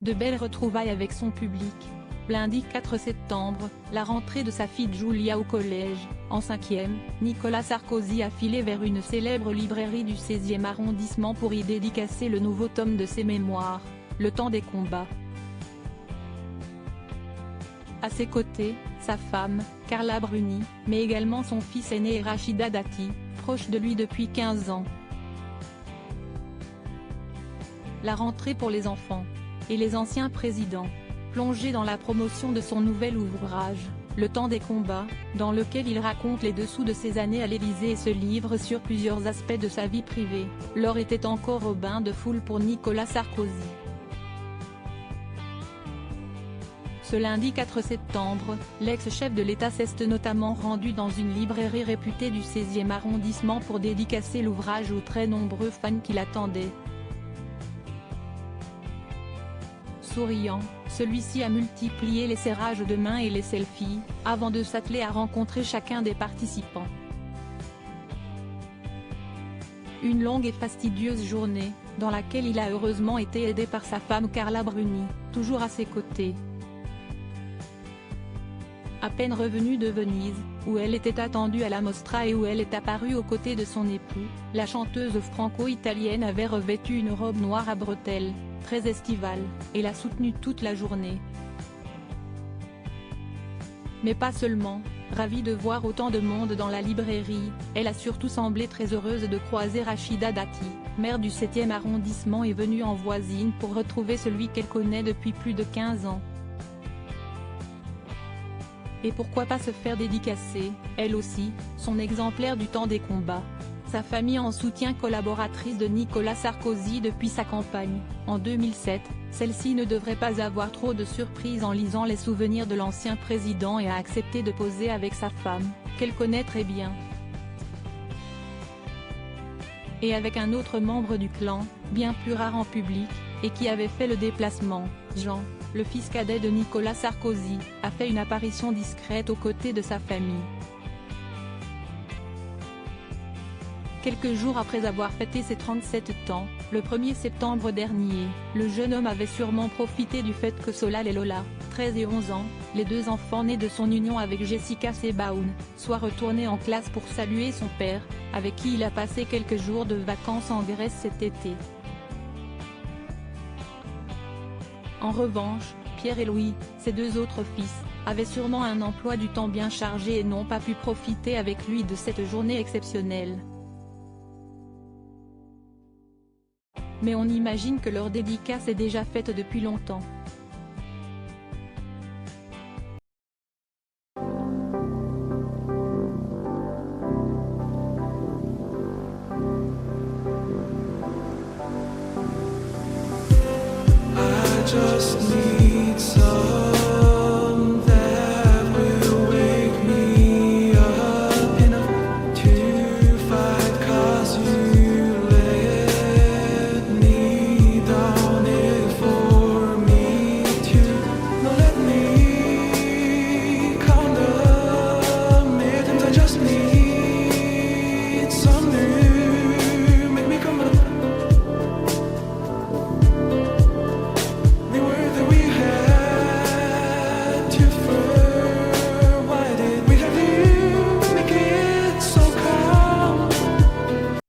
De belles retrouvailles avec son public. Lundi 4 septembre, la rentrée de sa fille Julia au collège. En 5e, Nicolas Sarkozy a filé vers une célèbre librairie du 16e arrondissement pour y dédicacer le nouveau tome de ses mémoires, Le temps des combats. À ses côtés, sa femme, Carla Bruni, mais également son fils aîné Rachida Dati, proche de lui depuis 15 ans. La rentrée pour les enfants. Et les anciens présidents. Plongé dans la promotion de son nouvel ouvrage, Le temps des combats, dans lequel il raconte les dessous de ses années à l'Élysée et se livre sur plusieurs aspects de sa vie privée, l'heure était encore au bain de foule pour Nicolas Sarkozy. Ce lundi 4 septembre, l'ex-chef de l'État s'est notamment rendu dans une librairie réputée du 16e arrondissement pour dédicacer l'ouvrage aux très nombreux fans qui l'attendaient. Souriant, celui-ci a multiplié les serrages de main et les selfies, avant de s'atteler à rencontrer chacun des participants. Une longue et fastidieuse journée, dans laquelle il a heureusement été aidé par sa femme Carla Bruni, toujours à ses côtés. À peine revenue de Venise, où elle était attendue à la Mostra et où elle est apparue aux côtés de son époux, la chanteuse franco-italienne avait revêtu une robe noire à bretelles, très estivale, et l'a soutenue toute la journée. Mais pas seulement, ravie de voir autant de monde dans la librairie, elle a surtout semblé très heureuse de croiser Rachida Dati, maire du 7e arrondissement et venue en voisine pour retrouver celui qu'elle connaît depuis plus de 15 ans. Et pourquoi pas se faire dédicacer, elle aussi, son exemplaire du temps des combats. Sa famille en soutien, collaboratrice de Nicolas Sarkozy depuis sa campagne, en 2007, celle-ci ne devrait pas avoir trop de surprises en lisant les souvenirs de l'ancien président et a accepté de poser avec sa femme, qu'elle connaît très bien. Et avec un autre membre du clan, bien plus rare en public, et qui avait fait le déplacement, Jean, le fils cadet de Nicolas Sarkozy, a fait une apparition discrète aux côtés de sa famille. Quelques jours après avoir fêté ses 37 ans, le 1er septembre dernier, le jeune homme avait sûrement profité du fait que Solal et Lola, 13 et 11 ans, les deux enfants nés de son union avec Jessica Sebaoun, soient retournés en classe pour saluer son père, avec qui il a passé quelques jours de vacances en Grèce cet été. En revanche, Pierre et Louis, ses deux autres fils, avaient sûrement un emploi du temps bien chargé et n'ont pas pu profiter avec lui de cette journée exceptionnelle. Mais on imagine que leur dédicace est déjà faite depuis longtemps.